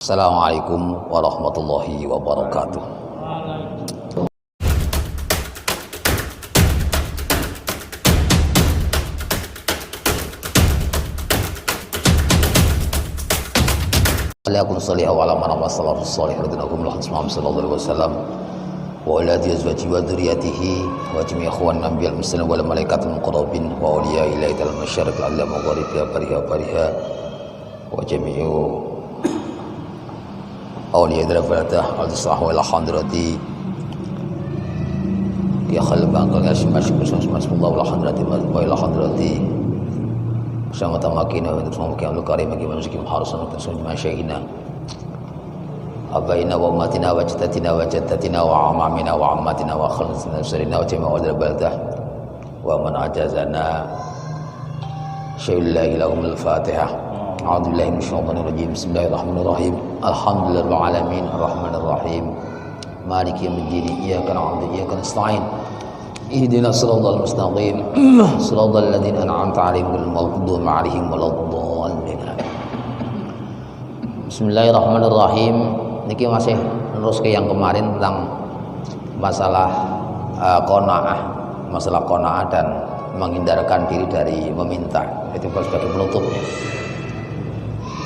Assalamualaikum warahmatullahi wabarakatuh. Alaikum salih wa ala man sallallahu alaihi wasallam wa ala azwajihi wa dzurriyyatihi wa jami'i ikhwan nabiyil muslimin wal malaikatil muqarrabin wa awliya ilahi al masyariq al maghrib ya bariha wa jami'u awliya darafatah al-sah wa al-hadrati ya khalban qal yashmash bismillah wal hadrati wa al-hadrati sama tamakina wa tamakina al-karim bagi manusia harusnya tersunyi masyayina abaina wa ummatina wa jaddatina wa jaddatina wa amamina wa ammatina wa khalsina sirina wa jami'a wal baldah wa man ajazana syai'illah ilahumul fatihah. A'udzu billahi minasyaitonir rajim. Bismillahirrahmanirrahim. Alhamdulillahil alamin arrahmanir rahim. Maliki yaumiddin. Iyyaka na'budu wa iyyaka nasta'in. Ihdinas siratal mustaqim. Siratal ladzina an'amta 'alaihim ghairil maghdubi 'alaihim waladdallin. Bismillahirrahmanirrahim. Niki masih terus ke yang kemarin tentang masalah qanaah, masalah qanaah dan menghindarkan diri dari meminta. Itu sebagai penutupnya.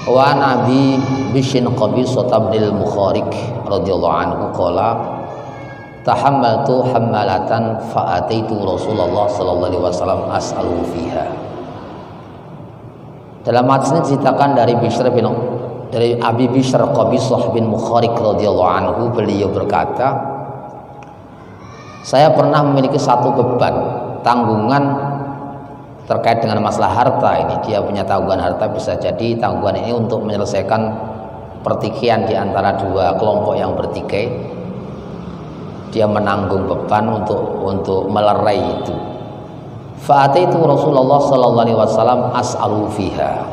Wa Nabi Bishin Qabisah bin Mukharik radhiyallahu anhu qala tahammaltu hammalatan fa ataitu Rasulullah sallallahu alaihi wasallam as'aluhu fiha. Dalam hadis ini diceritakan dari Abi Bishr Qabisah bin Mukharik radhiyallahu anhu, beliau berkata, saya pernah memiliki satu beban tanggungan terkait dengan masalah harta. Ini dia punya tanggungan harta, bisa jadi tanggungan ini untuk menyelesaikan pertikaian di antara dua kelompok yang bertikai. Dia menanggung beban untuk melerai itu. Fa'ataitu Rasulullah sallallahu alaihi wasallam as'alu fiha.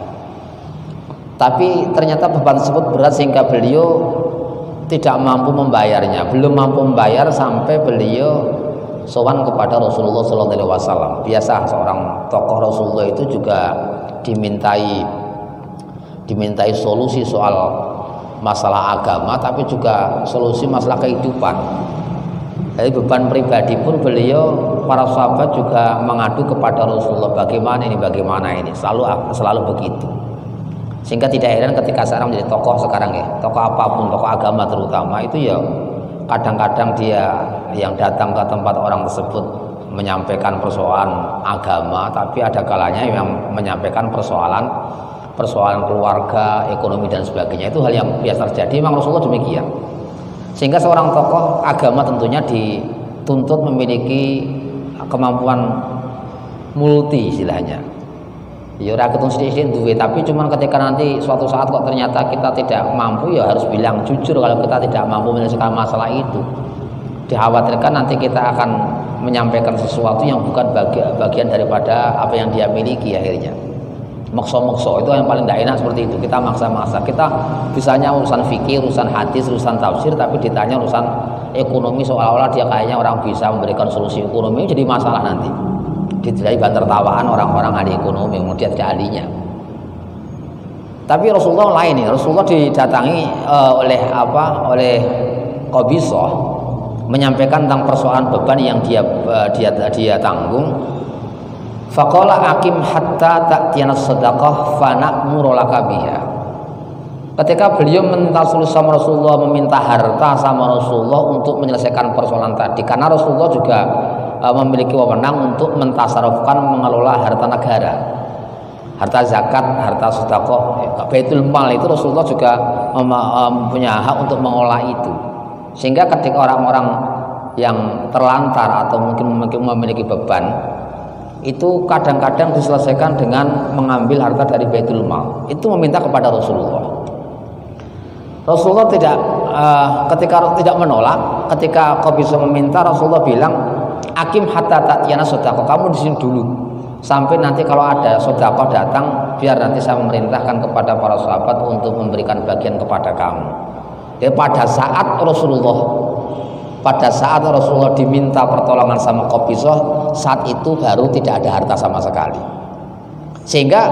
Tapi ternyata beban tersebut berat sehingga beliau tidak mampu membayarnya. Belum mampu membayar sampai beliau sowan kepada Rasulullah sallallahu alaihi wasallam. Biasa seorang tokoh Rasulullah itu juga dimintai solusi soal masalah agama, tapi juga solusi masalah kehidupan. Jadi beban pribadi pun beliau, para sahabat juga mengadu kepada Rasulullah, bagaimana ini, selalu begitu. Sehingga tidak heran ketika sekarang menjadi tokoh sekarang ya, tokoh apapun, tokoh agama terutama itu ya kadang-kadang dia yang datang ke tempat orang tersebut menyampaikan persoalan agama, tapi ada kalanya yang menyampaikan persoalan keluarga, ekonomi dan sebagainya. Itu hal yang biasa terjadi. Memang Rasulullah demikian. Sehingga seorang tokoh agama tentunya dituntut memiliki kemampuan multi istilahnya. Ya ora ketemu sithik duwe, tapi cuman ketika nanti suatu saat kok ternyata kita tidak mampu, ya harus bilang jujur kalau kita tidak mampu menyelesaikan masalah itu. Dikhawatirkan nanti kita akan menyampaikan sesuatu yang bukan bagian daripada apa yang dia miliki akhirnya. Maksa-maksa itu yang paling tidak enak seperti itu. Kita maksa-maksa. Kita bisanya urusan fikih, urusan hadis, urusan tafsir, tapi ditanya urusan ekonomi seolah-olah dia kayaknya orang bisa memberikan solusi ekonomi, jadi masalah nanti. Ditilai bahan tertawaan orang-orang ahli ekonomi, kemudian tidak ahlinya. Tapi Rasulullah lain nih. Rasulullah didatangi oleh Qabisah menyampaikan tentang persoalan beban yang dia tanggung. Faqala akim hatta ta'tiyana shadaqah fa na'muru laka biha. Ketika beliau meminta solusi sama Rasulullah, meminta harta sama Rasulullah untuk menyelesaikan persoalan tadi, karena Rasulullah juga memiliki wewenang untuk mentasarufkan, mengelola harta negara, harta zakat, harta sedekah, baitul mal itu Rasulullah juga mempunyai hak untuk mengelola itu. Sehingga ketika orang-orang yang terlantar atau mungkin memiliki beban itu kadang-kadang diselesaikan dengan mengambil harta dari baitul mal, itu meminta kepada Rasulullah. Rasulullah ketika tidak menolak, ketika Qabisah meminta, Rasulullah bilang, akim hatta ta'tiyana shadaqah, kamu di sini dulu sampai nanti kalau ada sedekah datang, biar nanti saya memerintahkan kepada para sahabat untuk memberikan bagian kepada kamu. Jadi pada saat Rasulullah diminta pertolongan sama Qabisah, saat itu baru tidak ada harta sama sekali. Sehingga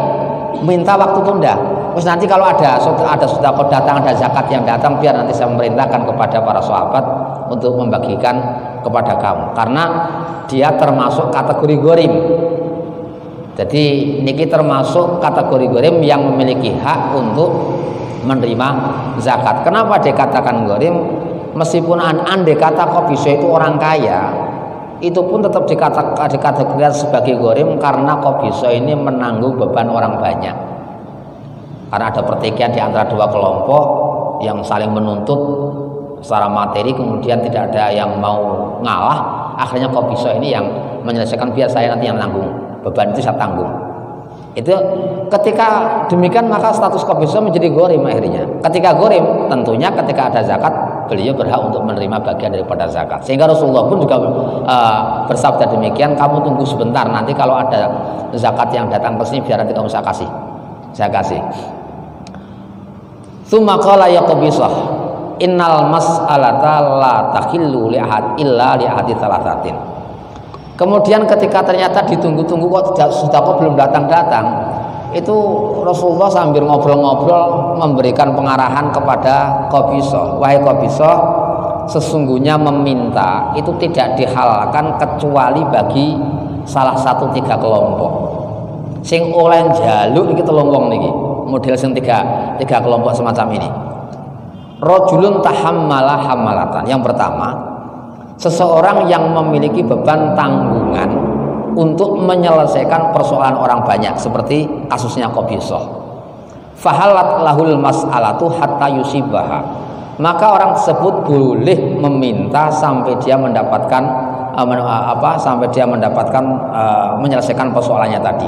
minta waktu tunda. Terus nanti kalau ada sedekah datang, ada zakat yang datang, biar nanti saya memerintahkan kepada para sahabat untuk membagikan kepada kamu, karena dia termasuk kategori gharim. Jadi niki termasuk kategori gharim yang memiliki hak untuk menerima zakat. Kenapa dikatakan gharim? Meskipun andai kata Qabisah itu orang kaya, itu pun tetap dikategorikan sebagai gharim karena Qabisah ini menanggung beban orang banyak. Karena ada pertikaian di antara dua kelompok yang saling menuntut secara materi, kemudian tidak ada yang mau ngalah, akhirnya Qabisah ini yang menyelesaikan, biar saya nanti yang tanggung, beban itu saya tanggung. Itu ketika demikian maka status Qabisah menjadi gharim akhirnya. Ketika gharim, tentunya ketika ada zakat, beliau berhak untuk menerima bagian daripada zakat. Sehingga Rasulullah pun juga bersabda demikian, kamu tunggu sebentar, nanti kalau ada zakat yang datang ke sini biar nanti kamu saya kasih. Tsumma qala ya Qabisah, innal mas'alata la takhillu li ahad illa li ahadi thalathatin. Kemudian ketika ternyata ditunggu-tunggu kok sedekah belum datang-datang, itu Rasulullah sambil ngobrol-ngobrol memberikan pengarahan kepada Qabisah. Wahai Qabisah, sesungguhnya meminta itu tidak dihalalkan kecuali bagi salah satu 3 kelompok. Sing oleh njaluk iki telung wong niki. Model sing tiga kelompok semacam ini. Rajulun tahammala hamalatan. Yang pertama, seseorang yang memiliki beban tanggungan untuk menyelesaikan persoalan orang banyak, seperti kasusnya Qabisah. Fahalat lahul mas'alatu hatta yusibaha. Maka orang tersebut boleh meminta sampai dia mendapatkan menyelesaikan persoalannya tadi.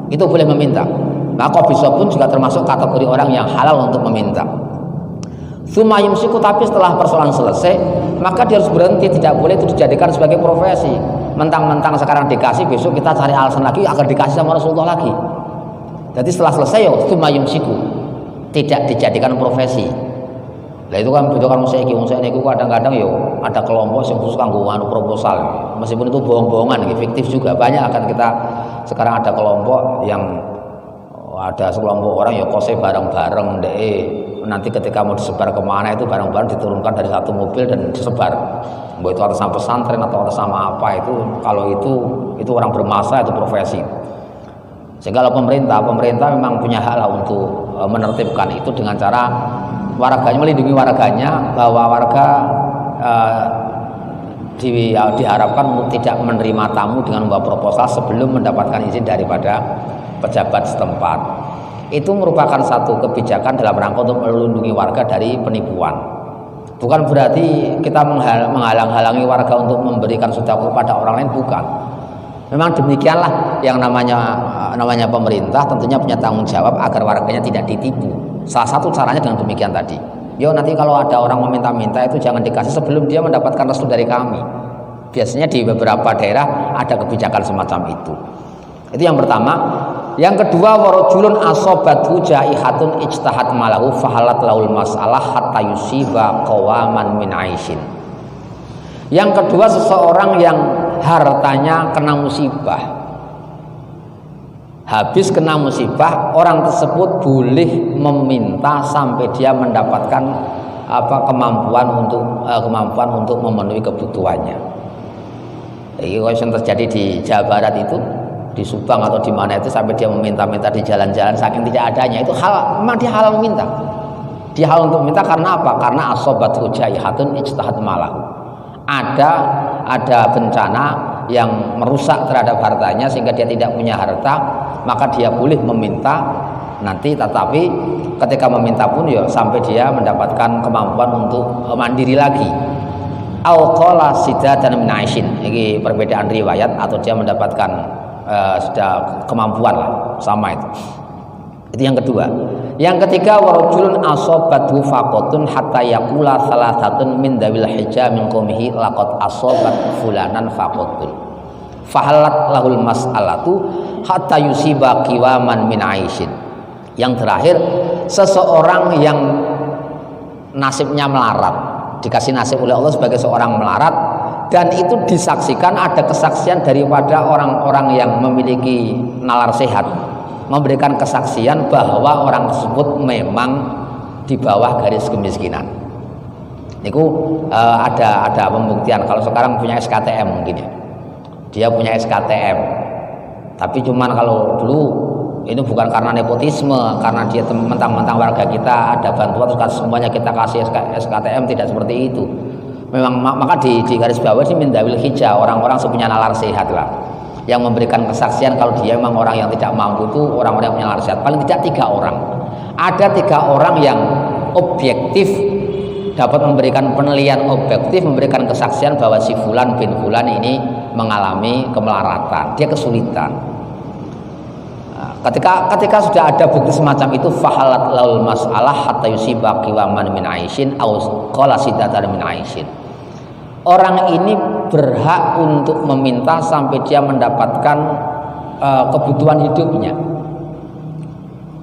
Itu boleh meminta. Maka Qabisah pun juga termasuk kategori orang yang halal untuk meminta. Tsumma yumsiku, tapi setelah persoalan selesai, maka dia harus berhenti, tidak boleh itu dijadikan sebagai profesi. Mentang-mentang sekarang dikasih, besok kita cari alasan lagi agar dikasih sama Rasulullah lagi. Jadi setelah selesai yo tsumma yumsiku, tidak dijadikan profesi. Lah itu kan beda kan saya niku kadang-kadang yo ada kelompok yang khusus kanggo proposal. Meskipun itu bohong-bohongan, fiktif juga banyak. Akan kita sekarang ada kelompok yang ada sekelompok orang ya kose bareng-bareng nanti ketika mau disebar kemana itu bareng-bareng diturunkan dari satu mobil dan disebar, baik itu atas nama pesantren atau atas nama apa, itu kalau itu orang bermasa, itu profesi. Sehingga kalau pemerintah memang punya hak lah untuk menertibkan itu dengan cara warganya, melindungi warganya, bahwa warga diharapkan untuk tidak menerima tamu dengan membawa proposal sebelum mendapatkan izin daripada pejabat setempat. Itu merupakan satu kebijakan dalam rangka untuk melindungi warga dari penipuan. Bukan berarti kita menghalang-halangi warga untuk memberikan sedekah kepada orang lain, bukan. Memang demikianlah yang namanya pemerintah tentunya punya tanggung jawab agar warganya tidak ditipu. Salah satu caranya dengan demikian tadi. Yo nanti kalau ada orang meminta-minta itu jangan dikasih sebelum dia mendapatkan restu dari kami. Biasanya di beberapa daerah ada kebijakan semacam itu. Itu yang pertama. Yang kedua, warajulun asobathu jaihatun ijtahad malahu fahalat laul mas'alah hatta yusiba qawaman min aishin. Yang kedua, seseorang yang hartanya kena musibah. Habis kena musibah, orang tersebut boleh meminta sampai dia mendapatkan kemampuan untuk memenuhi kebutuhannya. Ini yang terjadi di Jawa Barat itu, di Subang atau di mana itu, sampai dia meminta-minta di jalan-jalan saking tidak adanya. Itu memang dia halal meminta. Dia halal untuk minta karena apa? Karena asobathu jaihatun ijtahad malahu. Ada bencana yang merusak terhadap hartanya sehingga dia tidak punya harta, maka dia boleh meminta nanti, tetapi ketika meminta pun ya sampai dia mendapatkan kemampuan untuk mandiri lagi. Au qala sidatan min aishin. Ini perbedaan riwayat, atau dia mendapatkan sudah kemampuan lah, sama itu. Itu yang kedua. Yang ketiga, warajulun asobathu faqatun hatta yaqula salasatun min dawil hijja min qaumihi laqad asobat fulanan faqatun fahalat lahul mas'alatu hatta yusiba qiwaman min aishin. Yang terakhir, seseorang yang nasibnya melarat, dikasih nasib oleh Allah sebagai seorang melarat, dan itu disaksikan, ada kesaksian daripada orang-orang yang memiliki nalar sehat, memberikan kesaksian bahwa orang tersebut memang di bawah garis kemiskinan. Itu ada pembuktian. Kalau sekarang punya SKTM mungkin ya, dia punya SKTM. Tapi cuman kalau dulu ini bukan karena nepotisme, karena dia mentang-mentang warga kita ada bantuan terus semuanya kita kasih SKTM, tidak seperti itu. Memang maka di garis bawah ini min dzawil hijah, orang-orang sepunya nalar sehat lah, yang memberikan kesaksian kalau dia memang orang yang tidak mampu itu orang-orang yang punya nalar sehat. Paling tidak 3 orang. Ada 3 orang yang objektif, dapat memberikan penilaian objektif, memberikan kesaksian bahwa si fulan bin fulan ini mengalami kemelaratan, dia kesulitan. Ketika sudah ada bukti semacam itu, fahalat laul mas'alah hatta yusiba qiwaman min aishin aw qala sidatan min aishin. Orang ini berhak untuk meminta sampai dia mendapatkan kebutuhan hidupnya.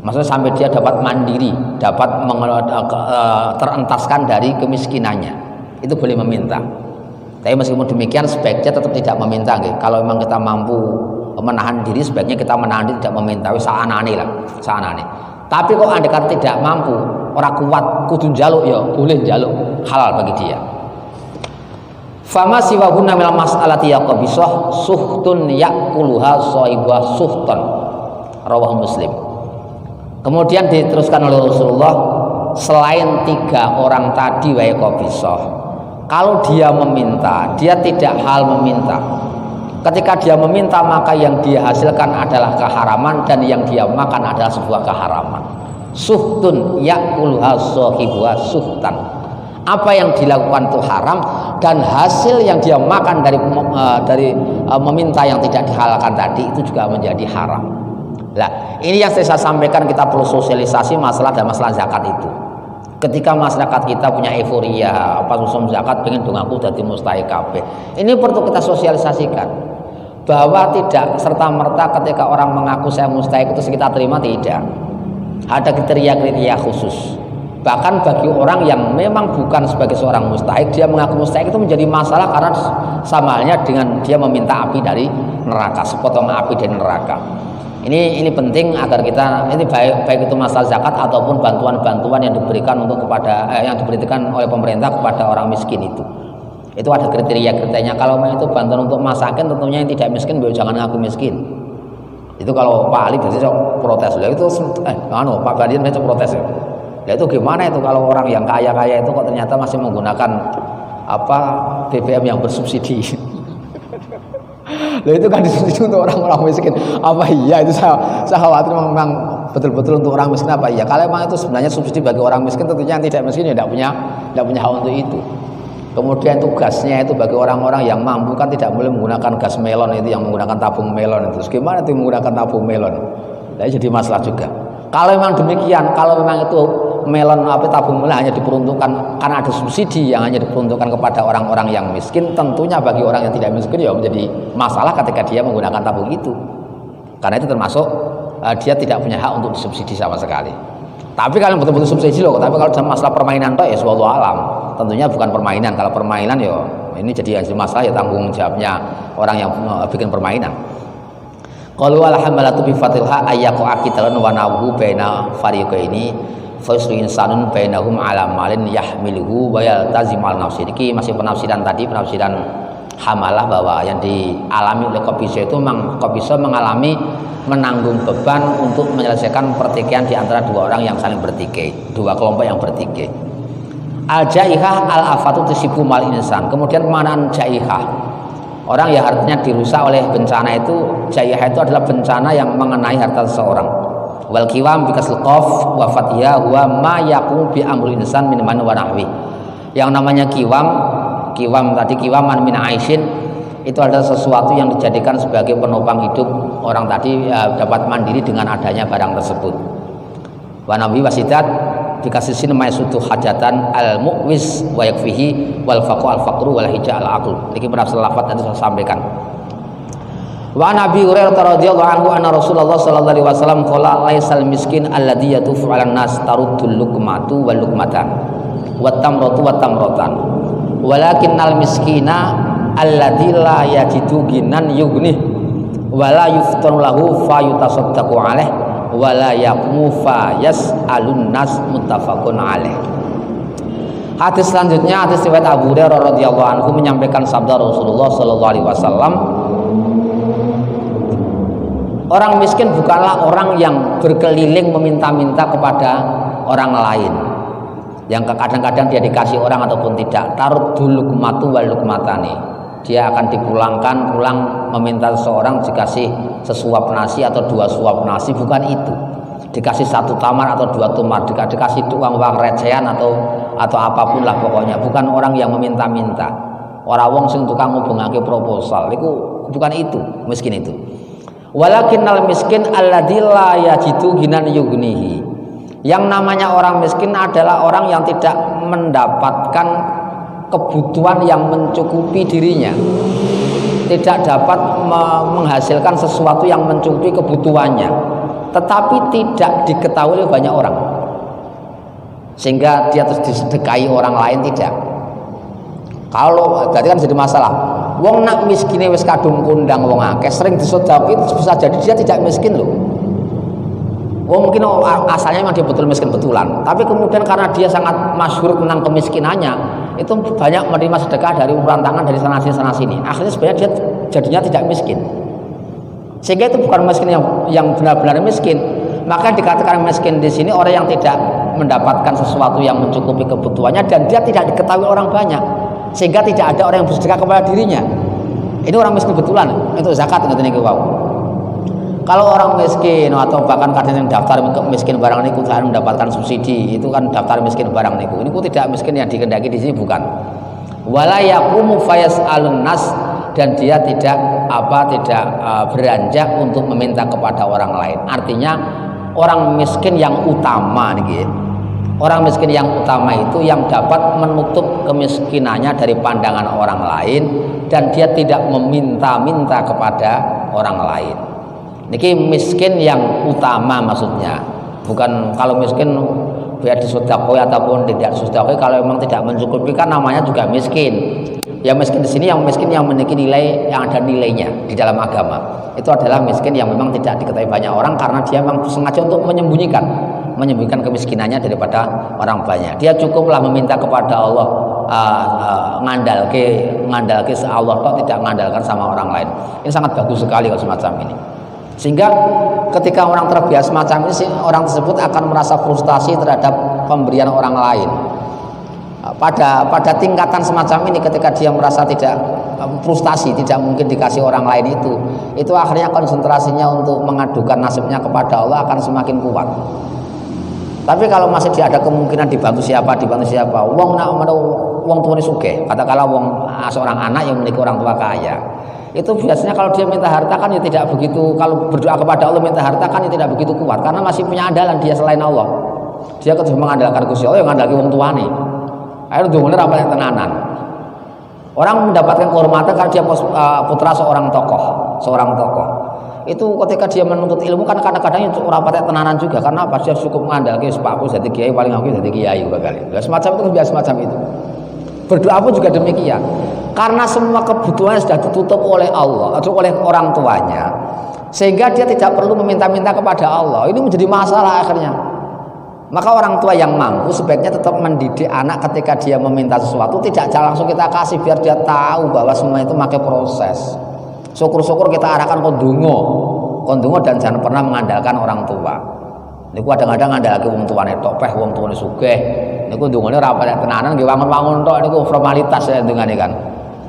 Maksudnya sampai dia dapat mandiri, dapat terentaskan dari kemiskinannya. Itu boleh meminta. Tapi meskipun demikian sebaiknya tetap tidak meminta. Kalau memang kita mampu menahan diri, sebaiknya kita menahan diri, tidak meminta. Saanane lah, saanane. Tapi kok andai kata tidak mampu, orang kuat, kudu njaluk ya, boleh njaluk, halal bagi dia. Fama siwahunna minal mas'alati yaqbisah suhtun yaquluha shaibuha suhtan. Rawahu Muslim. Kemudian diteruskan oleh Rasulullah, selain 3 orang tadi wa yaqbisah, kalau dia meminta, dia tidak hal meminta. Ketika dia meminta, maka yang dia hasilkan adalah keharaman dan yang dia makan adalah sebuah keharaman. Suhtun yaquluha sahibuha suhtan. Apa yang dilakukan itu haram dan hasil yang dia makan dari meminta yang tidak dihalalkan tadi itu juga menjadi haram. Nah, ini yang saya sampaikan, kita perlu sosialisasi masalah dan masalah zakat itu. Ketika masyarakat kita punya euforia, pas musim zakat pengen dong aku jadi mustahik kabeh. Ini perlu kita sosialisasikan bahwa tidak serta-merta ketika orang mengaku saya mustahik itu kita terima, tidak. Ada kriteria-kriteria khusus. Bahkan bagi orang yang memang bukan sebagai seorang mustahik, dia mengaku mustahik itu menjadi masalah karena sama halnya dengan dia meminta api dari neraka, sepotong api dari neraka. Ini penting agar kita ini baik itu masalah zakat ataupun bantuan-bantuan yang diberikan yang diberikan oleh pemerintah kepada orang miskin itu ada kriteria-kriterianya. Kalau itu bantuan untuk masakin, tentunya yang tidak miskin jangan ngaku miskin. Itu kalau Pak Ali biasanya protes lah itu Pak Badian biasanya protes ya. Ya itu gimana itu kalau orang yang kaya-kaya itu kok ternyata masih menggunakan BBM yang bersubsidi. Loh itu kan disubsidi untuk orang-orang miskin. Apa iya itu saya khawatir memang betul-betul untuk orang miskin apa iya. Kalau memang itu sebenarnya subsidi bagi orang miskin, tentunya yang tidak miskin ya tidak punya hak untuk itu. Kemudian tugasnya itu bagi orang-orang yang mampu kan tidak boleh menggunakan gas melon itu, yang menggunakan tabung melon itu. Terus gimana itu menggunakan tabung melon? Nah, jadi masalah juga. Kalau memang demikian, kalau memang itu melon tabung melon hanya diperuntukkan karena ada subsidi yang hanya diperuntukkan kepada orang-orang yang miskin, tentunya bagi orang yang tidak miskin ya menjadi masalah ketika dia menggunakan tabung itu, karena itu termasuk dia tidak punya hak untuk disubsidi sama sekali. Tapi kalau betul-betul subsidi loh, tapi kalau dalam masalah permainan toh ya suatu alam, tentunya bukan permainan. Kalau permainan ya ini jadi masalah ya tanggung jawabnya orang yang bikin permainan. Qalu alhamalatu bi fatilha ayyaqu aqitalun wa nawu baina fariqaini faslu insanun bainahum ala malin yahmiluhu wa yaltazimal nafsi. Ini masih penafsiran hamalah, bahwa yang dialami oleh Qabisah itu memang Qabisah mengalami menanggung beban untuk menyelesaikan pertikaian di antara 2 orang yang saling bertikai, 2 kelompok yang bertikai. Al-jaihah al-afatu tusibu mal insan. Kemudian pemaknaan jaihah, orang yang hartanya dirusak oleh bencana itu, jaihah itu adalah bencana yang mengenai harta seseorang. Wal kiwam bikasil qaf wa fathiha huwa ma yaqum bi amrul insan min man wa nahwi. Yang namanya kiwam tadi kiwaman min aishin, itu adalah sesuatu yang dijadikan sebagai penopang hidup orang tadi, dapat mandiri dengan adanya barang tersebut. Wa nahwi wasidat bikasisin maisutu hajatan al mu'wiz wa yakfihi wal faqu al faqru wal hija al aql. Ini penafsir lafaz yang saya sampaikan. Wa Nabi Hurairah radhiyallahu anhu anna Rasulullah sallallahu alaihi wasallam qala laisal miskin alladhi yatufu 'alan nas taruddul luqmatu wal luqmatan wat tamratu wat tamratan walakinnal miskina alladzi la yajidu ginan yughnih wa la yuftanu lahu fa yutasaddaqu alaih wala yaqumu fa yas'alun nas muttafaqun alaih. Hadis selanjutnya hadis riwayat Abu Hurairah radhiyallahu anhu menyampaikan sabda Rasulullah sallallahu alaihi wasallam, orang miskin bukanlah orang yang berkeliling meminta-minta kepada orang lain, yang kadang-kadang dia dikasih orang ataupun tidak. Taruddul luqmatu wal luqmatani, dia akan dipulangkan pulang meminta seseorang dikasih sesuap nasi atau 2 suap nasi, bukan itu. Dikasih 1 tamar atau 2 tamar, dikasih uang recehan atau apapun lah pokoknya. Bukan orang yang meminta-minta. Orang wong sing tukang ngubungake proposal itu bukan itu miskin itu. Walakinnal miskin alladzi la yajidu ginan yughnihi. Yang namanya orang miskin adalah orang yang tidak mendapatkan kebutuhan yang mencukupi dirinya, tidak dapat menghasilkan sesuatu yang mencukupi kebutuhannya, tetapi tidak diketahui oleh banyak orang, sehingga dia terus disedekahi orang lain. Tidak. Kalau berarti kan jadi masalah. Wong nak miskine wis kadung kondang wong akeh, sering disedekahi, bisa jadi dia tidak miskin loh. Wong mungkin asalnya memang dia betul miskin betulan, tapi kemudian karena dia sangat masyhur tentang kemiskinannya, itu banyak menerima sedekah dari uluran tangan dari sana sini. Akhirnya sebenarnya dia jadinya tidak miskin. Sehingga itu bukan miskin yang benar-benar miskin. Maka dikatakan miskin di sini orang yang tidak mendapatkan sesuatu yang mencukupi kebutuhannya dan dia tidak diketahui orang banyak, sehingga tidak ada orang yang bersedekah kepada dirinya. Ini orang miskin betulan. Itu zakat ngoten niku wau. Kalau orang miskin atau bahkan kadang yang daftar miskin barang niku harus mendapatkan subsidi, itu kan daftar miskin barang niku. Ini tidak miskin yang dikehendaki di sini bukan. Wala yaqumu fayas'alun nas, dan dia tidak beranjak untuk meminta kepada orang lain. Artinya orang miskin yang utama nih, orang miskin yang utama itu yang dapat menutup kemiskinannya dari pandangan orang lain dan dia tidak meminta-minta kepada orang lain. Niki miskin yang utama maksudnya. Bukan kalau miskin biar disedekah ataupun tidak disedekah, kalau memang tidak mencukupi kan namanya juga miskin. Yang miskin di sini yang miskin yang memiliki nilai, yang ada nilainya di dalam agama. Itu adalah miskin yang memang tidak diketahui banyak orang karena dia memang sengaja untuk menyembunyikan kemiskinannya daripada orang banyak. Dia cukuplah meminta kepada Allah, ngandalke Allah kok, tidak mengandalkan sama orang lain. Ini sangat bagus sekali kalau semacam ini. Sehingga ketika orang terbiasa semacam ini, orang tersebut akan merasa frustasi terhadap pemberian orang lain. Pada tingkatan semacam ini, ketika dia merasa tidak frustasi, tidak mungkin dikasih orang lain, itu akhirnya konsentrasinya untuk mengadukan nasibnya kepada Allah akan semakin kuat. Tapi kalau masih dia ada kemungkinan dibantu siapa, wong tuane sugih, katakanlah seorang anak yang memiliki orang tua kaya, itu biasanya kalau dia minta harta kan ya tidak begitu, kalau berdoa kepada Allah minta harta kan ya tidak begitu kuat karena masih punya andalan dia selain Allah. Dia ketika mengandalkan Gusti Allah yang mengandalkan wong tuane. Akhirnya dungane ra patek tenanan. Orang mendapatkan kehormatan karena dia putra seorang tokoh. Itu ketika dia menuntut ilmu kan kadang-kadang itu ora patek tenanan juga karena apa? Dia cukup mengandalkan sepakku jadi kiai, paling aku jadi kiai kali. Ya semacam itu biasa semacam itu. Berdoa pun juga demikian. Karena semua kebutuhannya sudah ditutup oleh Allah atau oleh orang tuanya, sehingga dia tidak perlu meminta-minta kepada Allah. Ini menjadi masalah akhirnya. Maka orang tua yang mampu sebaiknya tetap mendidik anak ketika dia meminta sesuatu, tidak langsung kita kasih, biar dia tahu bahwa semua itu pakai proses. Syukur-syukur kita arahkan kondungo dan jangan pernah mengandalkan orang tua. Niku kadang-kadang ngandalake wong tuane tok, wong tuane sugih. Niku ndungane ora patek tenanan nggih wangun-wangun tok, niku formalitas ya ndungane kan.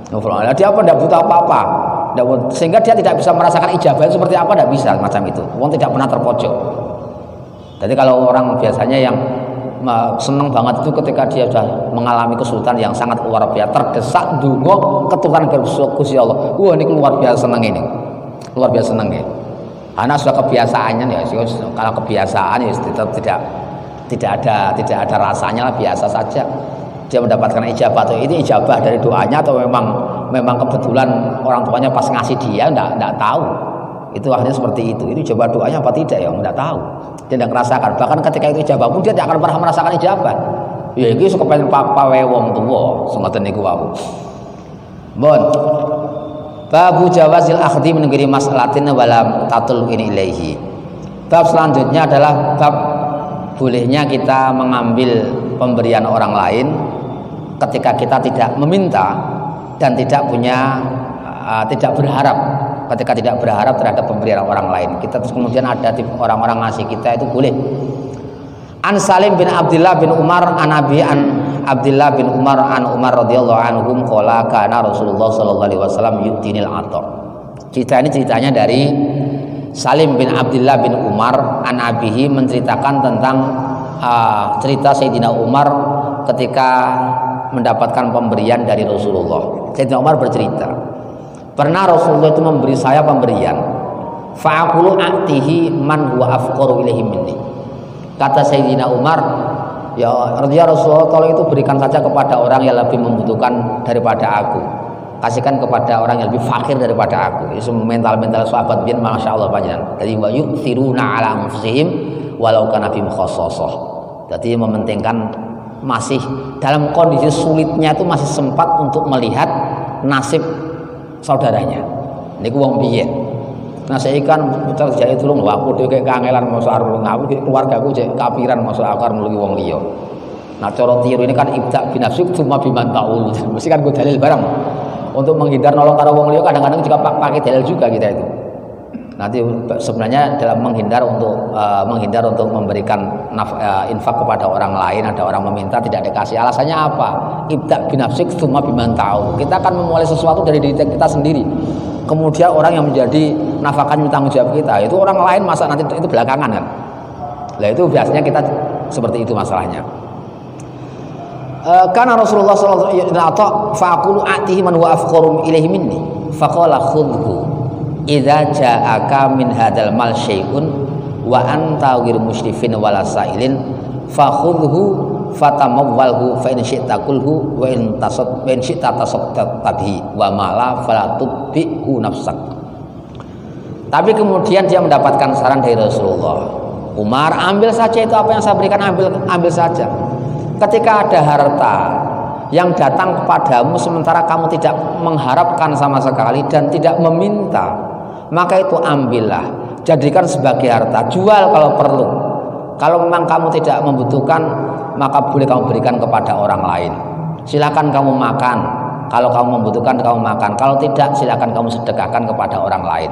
Dia apa tidak butuh apa-apa, sehingga dia tidak bisa merasakan ijabah seperti apa, tidak bisa macam itu. Wong tidak pernah terpojok. Jadi kalau orang biasanya yang senang banget itu ketika dia sudah mengalami kesulitan yang sangat luar biasa, terdesak ndonga ketukan Gusti Allah. Wah, ini luar biasa senang ini. Luar biasa senang ya. Anak sudah kebiasaannya ya, kalau kebiasaan ya tetap tidak ada rasanya lah, biasa saja. Dia mendapatkan ijabah atau ini ijabah dari doanya atau memang kebetulan orang tuanya pas ngasih dia enggak tahu. Itu akhirnya seperti itu. Ini ijabah doanya apa tidak ya, enggak tahu. Dia tidak merasakan. Bahkan ketika itu ijabah pun dia tidak akan pernah merasakan ijabah. Ya iki sok kepen pawe wong tuwa, ngoten niku wau. Bon. Babu jawazil akhdhi min ghairi mas'alatin walam tatul ini ilaihi. Bab selanjutnya adalah bab bolehnya kita mengambil pemberian orang lain ketika kita tidak meminta dan tidak berharap. Ketika tidak berharap terhadap pemberian orang lain, kita terus kemudian ada orang-orang ngasih kita, itu boleh. An Salim bin Abdullah bin Umar an Abdullah bin Umar an Umar radhiyallahu anhum qala kana Rasulullah sallallahu alaihi wasallam yu'tinil ata. Cerita ini ceritanya dari Salim bin Abdullah bin Umar an abihi, menceritakan tentang cerita Sayyidina Umar ketika mendapatkan pemberian dari Rasulullah. Sayyidina Umar bercerita, pernah Rasulullah itu memberi saya pemberian, fa'aqulu a'tihi man huwa afqaru ilaihi minni. Kata Sayyidina Umar, ya Rasulullah, tolong itu berikan saja kepada orang yang lebih membutuhkan daripada aku, kasihkan kepada orang yang lebih fakir daripada aku. Itu mental sahabat bin, masya Allah panjenengan. Jadi wa yu'thiruna ala anfusihim walau kana bihim khassasah. Jadi mementingkan, masih dalam kondisi sulitnya itu masih sempat untuk melihat nasib saudaranya. Niku wong piye? Nah saya kan kerja itu lho, aku dhewe kayak kangelan masa arep ngawu, keluargaku cek kapiran masa akar nulungi wong liya. Nah cara tiru ini kan ibda binafsik cuma biman taul. Mesti kan gue dalil barang. Untuk menghindar nolong karo wong liya kadang-kadang juga pakai dalil juga kita itu. Nanti sebenarnya dalam menghindar untuk memberikan infak kepada orang lain, ada orang meminta tidak dikasih, alasannya apa? Ibda binafsik cuma biman taul. Kita akan memulai sesuatu dari diri kita sendiri. Kemudian orang yang menjadi nafkahnya tanggung jawab kita itu orang lain, masa nanti itu belakangan kan? Nah itu biasanya kita seperti itu masalahnya. Karena Rasulullah sallallahu alaihi wasallam faqulu atihi man huwa afqaru ilaihi minni faqala khudhu idza ja'aka min hadzal mal syai'un wa anta ghairu musyrifin wala sa'ilin fakhudhu fatamawwalhu fa in syi'ta kulhu wa in syi'ta tasaddaqi wa mala fala tubbihu nafsak. Tapi kemudian dia mendapatkan saran dari Rasulullah, Umar, ambil saja itu apa yang saya berikan, ambil saja. Ketika ada harta yang datang kepadamu sementara kamu tidak mengharapkan sama sekali dan tidak meminta, maka itu ambillah, jadikan sebagai harta, jual kalau perlu. Kalau memang kamu tidak membutuhkan, maka boleh kamu berikan kepada orang lain. Silakan kamu makan, kalau kamu membutuhkan kamu makan, kalau tidak silakan kamu sedekahkan kepada orang lain.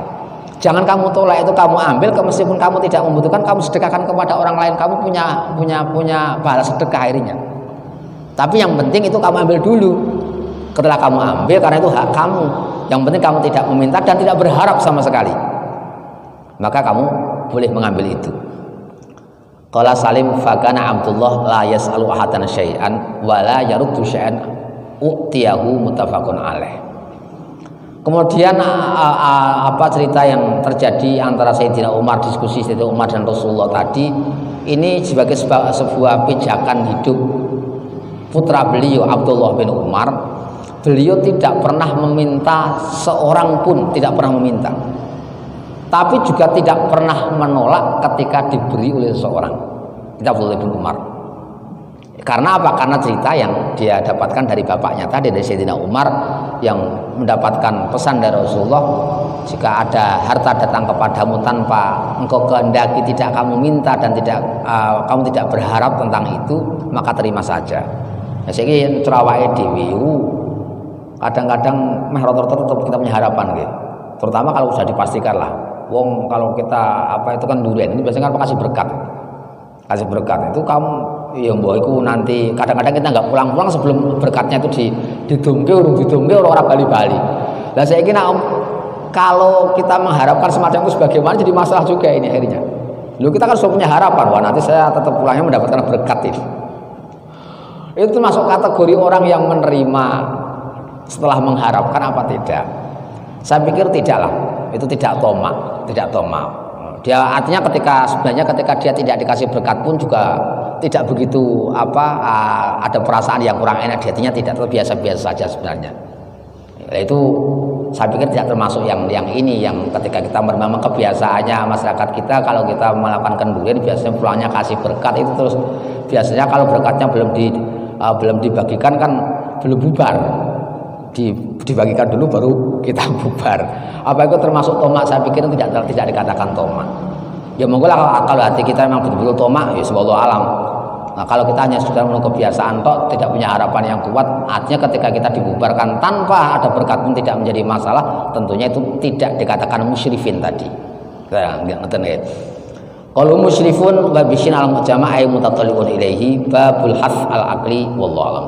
Jangan kamu tolak itu, kamu ambil, meskipun kamu tidak membutuhkan, kamu sedekahkan kepada orang lain, kamu punya pahala sedekah akhirnya. Tapi yang penting itu kamu ambil dulu. Setelah kamu ambil, karena itu hak kamu. Yang penting kamu tidak meminta dan tidak berharap sama sekali, maka kamu boleh mengambil itu. Qala Salim fakana Abdullah la yas'alu ahadan syai'an wa la yaruddu syai'an u'tiyahu muttafaqun alaih. Kemudian apa cerita yang terjadi antara Sayyidina Umar, diskusi Sayyidina Umar dan Rasulullah tadi, ini sebagai sebuah pijakan hidup putra beliau Abdullah bin Umar. Beliau tidak pernah meminta seorang pun, tidak pernah meminta, tapi juga tidak pernah menolak ketika diberi oleh seseorang. Abdullah bin Umar. Karena apa? Karena cerita yang dia dapatkan dari bapaknya tadi, dari Sayyidina Umar, yang mendapatkan pesan dari Rasulullah, jika ada harta datang kepadamu tanpa engkau kehendaki, tidak kamu minta dan kamu tidak berharap tentang itu, maka terima saja. Ya saiki cerawake dhewe kadang-kadang meh rata-rata tetap kita punya harapan gitu. Terutama kalau sudah dipastikan lah. Wong kalau kita apa itu kan durian, ini biasanya kan kasih berkat. Kasih berkat itu kamu ya mbok iku nanti kadang-kadang kita nggak pulang-pulang sebelum berkatnya itu didongke orang bali-bali. Lah saiki kalau kita mengharapkan semacam itu sebagaimana jadi masalah juga ini akhirnya. Lalu kita kan sudah punya harapan, wah nanti saya tetap pulangnya mendapatkan berkat ini. Itu masuk kategori orang yang menerima setelah mengharapkan apa tidak? Saya pikir tidaklah. Itu tidak tomak. Dia artinya sebenarnya ketika dia tidak dikasih berkat pun juga tidak begitu ada perasaan yang kurang enak di hatinya, tidak, biasa-biasa saja sebenarnya. Itu saya pikir tidak termasuk yang ini, yang ketika kita memang kebiasaannya masyarakat kita kalau kita melakukan kendurian biasanya pulangnya kasih berkat itu terus, biasanya kalau berkatnya belum dibagikan kan belum bubar, dibagikan dulu baru kita bubar. Apa itu termasuk tomak? Saya pikir tidak dikatakan tomak. Ya monggo lah kalau hati kita memang betul-betul tomak, ya wallahu alam. Nah, kalau kita hanya sudah menunggu kebiasaan tok, tidak punya harapan yang kuat, artinya ketika kita dibubarkan tanpa ada berkat pun tidak menjadi masalah, tentunya itu tidak dikatakan musyrifin tadi. Nah, ngerti nggih. Kalau musyrifun wa bisin al-mujama' ay mutatalliqun ilaihi babul has al-aqli wallahu alam.